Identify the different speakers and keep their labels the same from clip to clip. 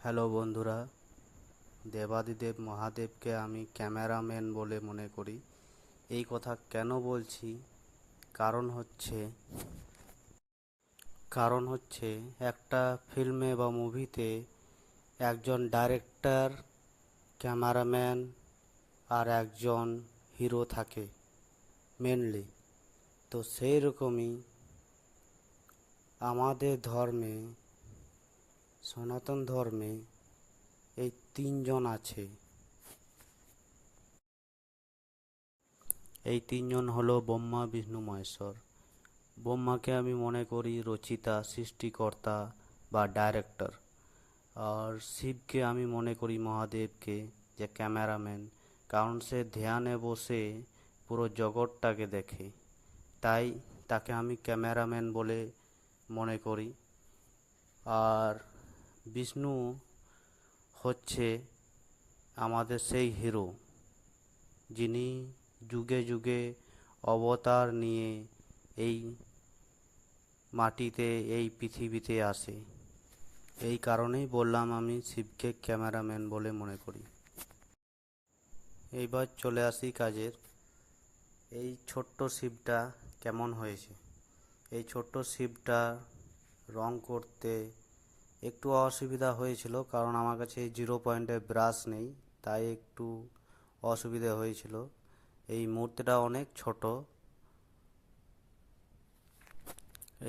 Speaker 1: Hello বন্ধুরা, দেবাদিদেব মহাদেবকে আমি ক্যামেরাম্যান বলে মনে করি। এই কথা কেন বলছি? কারণ হচ্ছে কারণ হচ্ছে একটা ফিল্মে বা মুভিতে একজন ডাইরেক্টর, ক্যামেরাম্যান আর একজন হিরো থাকে মেনলি। তো সেই রকমই আমাদের ধর্মে, সনাতন ধর্মে এই তিনজন আছে। এই তিনজন হলো ব্রহ্মা, বিষ্ণু, মহেশ্বর। ব্রহ্মাকে আমি মনে করি রচিতা, সৃষ্টিকর্তা বা ডাইরেক্টর। আর শিবকে আমি মনে করি মহাদেবকে যে ক্যামেরাম্যান, কারণ সে ধ্যানে বসে পুরো জগৎটাকে দেখে, তাই তাকে আমি ক্যামেরাম্যান বলে মনে করি। আর বিষ্ণু হচ্ছে আমাদের সেই হিরো, যিনি যুগে যুগে অবতার নিয়ে এই মাটিতে, এই পৃথিবীতে আসে। এই কারণেই বললাম আমি শিবকে ক্যামেরাম্যান বলে মনে করি। এইবার চলে আসি কাজের। এই ছোট্ট শিবটা কেমন হয়েছে? এই ছোট্ট শিবটা রং করতে একটু অসুবিধা হয়েছিল, কারণ আমার কাছে এই 0 পয়েন্টের ব্রাশ নেই, তাই একটু অসুবিধা হয়েছিল। এই মূর্তিটা অনেক ছোট।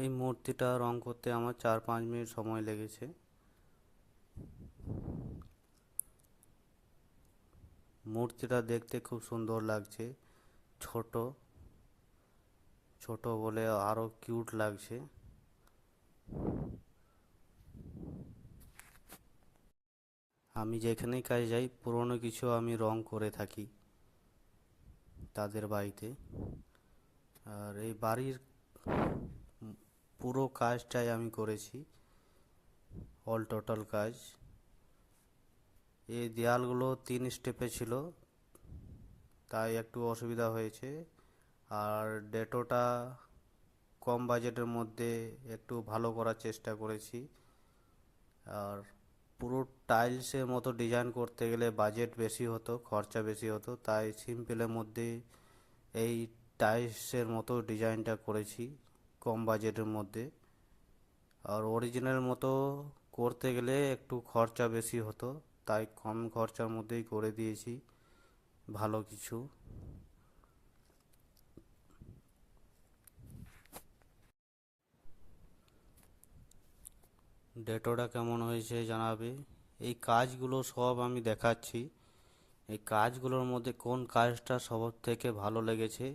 Speaker 1: এই মূর্তিটা রং করতে আমার 4-5 মিনিট সময় লেগেছে। মূর্তিটা দেখতে খুব সুন্দর লাগছে, ছোট ছোট বলে আরো কিউট লাগছে। আমি যেখানেই কাজে যাই পুরনো কিছু আমি রং করে থাকি তাদের বাড়িতে। আর এই বাড়ির পুরো কাজটাই আমি করেছি, অল টোটাল কাজ। এই দেয়ালগুলো 3 স্টেপে ছিল, তাই একটু অসুবিধা হয়েছে। আর ডেটোটা কম বাজেটের মধ্যে একটু ভালো করার চেষ্টা করেছি। আর পুরো টাইলসের মতো ডিজাইন করতে গেলে বাজেট বেশি হতো, খরচা বেশি হতো, তাই সিম্পলের মধ্যে এই টাইলসের মতো ডিজাইনটা করেছি কম বাজেটের মধ্যে। আর অরিজিনাল মতো করতে গেলে একটু খরচা বেশি হতো, তাই কম খরচার মধ্যেই করে দিয়েছি ভালো কিছু। ডেটোটা কেমন হয়েছে জানাবে। এই কাজগুলো সব আমি দেখাচ্ছি। এই কাজগুলোর মধ্যে কোন কাজটা সব থেকে ভালো লেগেছে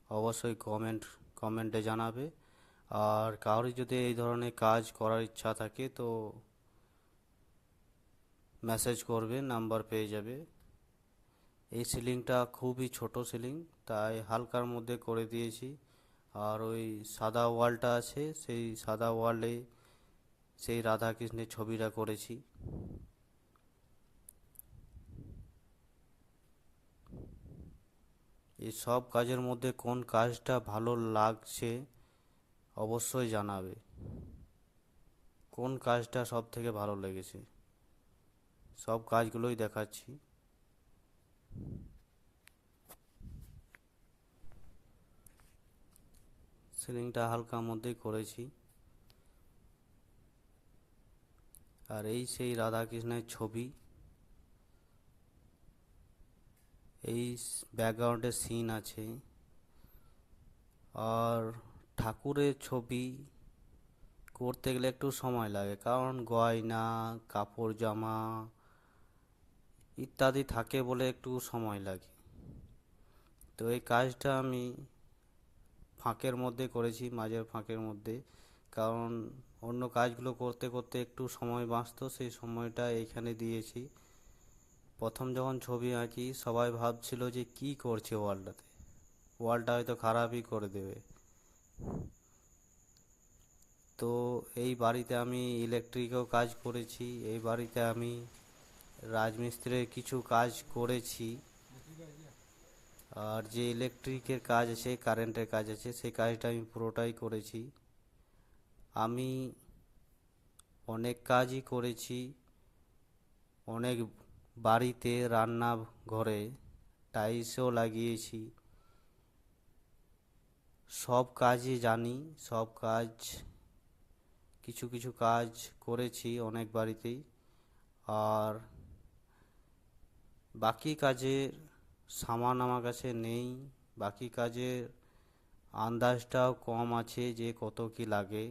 Speaker 1: অবশ্যই কমেন্টে জানাবে। আর কারোর যদি এই ধরনের কাজ করার ইচ্ছা থাকে তো মেসেজ করবে, নাম্বার পেয়ে যাবে। এই সিলিংটা খুবই ছোট সিলিং, তাই হালকার মধ্যে করে দিয়েছি। আর ওই সাদা ওয়ালটা আছে, সেই সাদা ওয়ালে সেই রাধাকৃষ্ণের ছবিটা করেছি। এই সব কাজের মধ্যে কোন কাজটা ভালো লাগছে অবশ্যই জানাবে, কোন কাজটা সব থেকে ভালো লেগেছে। সব কাজগুলোই দেখাচ্ছি। সিলিংটা হালকার মধ্যেই করেছি। আর এই সেই রাধাকৃষ্ণের ছবি, এই ব্যাকগ্রাউন্ডে সিন আছে। আর ঠাকুরের ছবি করতে গেলে একটু সময় লাগে, কারণ গয়না, কাপড় জামা ইত্যাদি থাকে বলে একটু সময় লাগে। তো এই কাজটা আমি ফাঁকের মধ্যে করেছি, মাঝের ফাঁকের মধ্যে, কারণ অন্য কাজগুলো করতে করতে একটু সময় বাঁচতো, সেই সময়টা এইখানে দিয়েছি। প্রথম যখন ছবি আঁকি সবাই ভাবছিল যে কি করছে ওয়ালটাতে, ওয়ালটা হয়তো খারাপই করে দেবে। তো এই বাড়িতে আমি ইলেকট্রিকও কাজ করেছি, এই বাড়িতে আমি রাজমিস্ত্রির কিছু কাজ করেছি। আর যে ইলেকট্রিকের কাজ আছে, কারেন্টের কাজ আছে, সেই কাজটা আমি পুরোটাই করেছি। আমি অনেক কাজই করেছি অনেক বাড়িতে রান্না ঘরে টাইলসও লাগিয়েছি। সব কাজই জানি, সব কাজ কিছু কিছু কাজ করেছি অনেক বাড়িতেই। আর বাকি কাজের সামান আমার কাছে নেই, বাকি কাজের আন্দাজটাও কম আছে যে কত কি লাগে।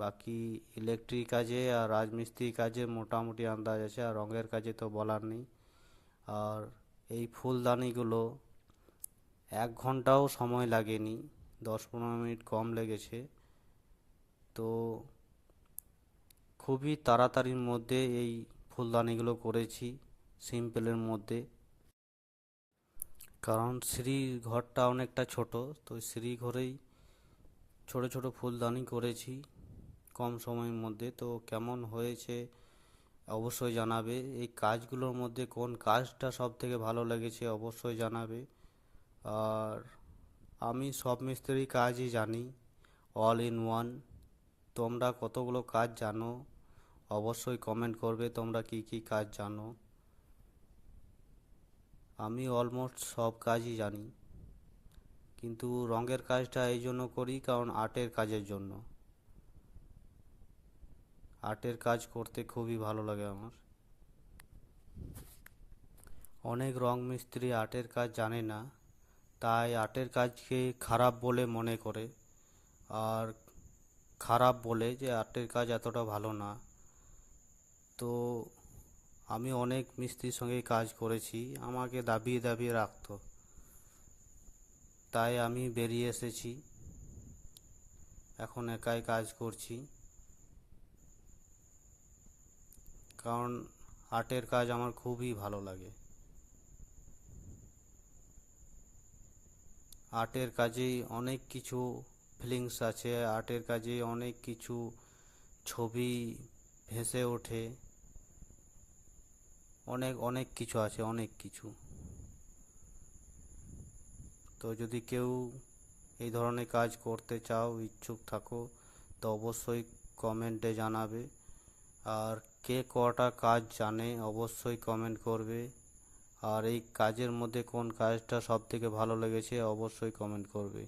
Speaker 1: বাকি ইলেকট্রিক কাজে আর রাজমিস্ত্রি কাজে মোটামুটি আন্দাজ আছে, আর রঙের কাজে তো বলার নেই। আর এই ফুলদানিগুলো 1 ঘন্টাও সময় লাগেনি, 10-15 মিনিট কম লেগেছে। তো খুবই তাড়াতাড়ির মধ্যে এই ফুলদানিগুলো করেছি, সিম্পলের মধ্যে। কারণ শ্রীর ঘরটা অনেকটা ছোট, তো শ্রী ঘরেই ছোট ছোট ফুলদানি করেছি কম সময়ের মধ্যে। তো কেমন হয়েছে অবশ্যই জানাবে। এই কাজগুলোর মধ্যে কোন কাজটা সব থেকে ভালো লেগেছে অবশ্যই জানাবে। আর আমি সব মিস্ত্রি কাজই জানি, অল ইন ওয়ান। তোমরা কতগুলো কাজ জানো অবশ্যই কমেন্ট করবে, তোমরা কি কি কাজ জানো। আমি অলমোস্ট সব কাজই জানি, কিন্তু রঙের কাজটা এই জন্য করি কারণ আর্টের কাজের জন্য। আর্টের কাজ করতে খুবই ভালো লাগে আমার। অনেক রং মিস্ত্রি আর্টের কাজ জানে না, তাই আর্টের কাজকে খারাপ বলে মনে করে, আর খারাপ বলে যে আর্টের কাজ এতটা ভালো না। তো আমি অনেক মিস্ত্রির সঙ্গে কাজ করেছি, আমাকে দাবিয়ে দাবিয়ে রাখতো, তাই আমি বেরিয়ে এসেছি, এখন একাই কাজ করছি। কারণ আর্টের কাজ আমার খুবই ভালো লাগে। আর্টের কাজেই অনেক কিছু ফিলিংস আছে, আর্টের কাজে অনেক কিছু ছবি ভেসে ওঠে, অনেক অনেক কিছু আছে, অনেক কিছু। তো যদি কেউ এই ধরনের কাজ করতে চাও, ইচ্ছুক থাকো, তো অবশ্যই কমেন্টে জানাবে। আর কে কটা কাজ জানে অবশ্যই কমেন্ট করবে। আর এই কাজের মধ্যে কোন কাজটা সব থেকে ভালো লেগেছে অবশ্যই কমেন্ট করবে।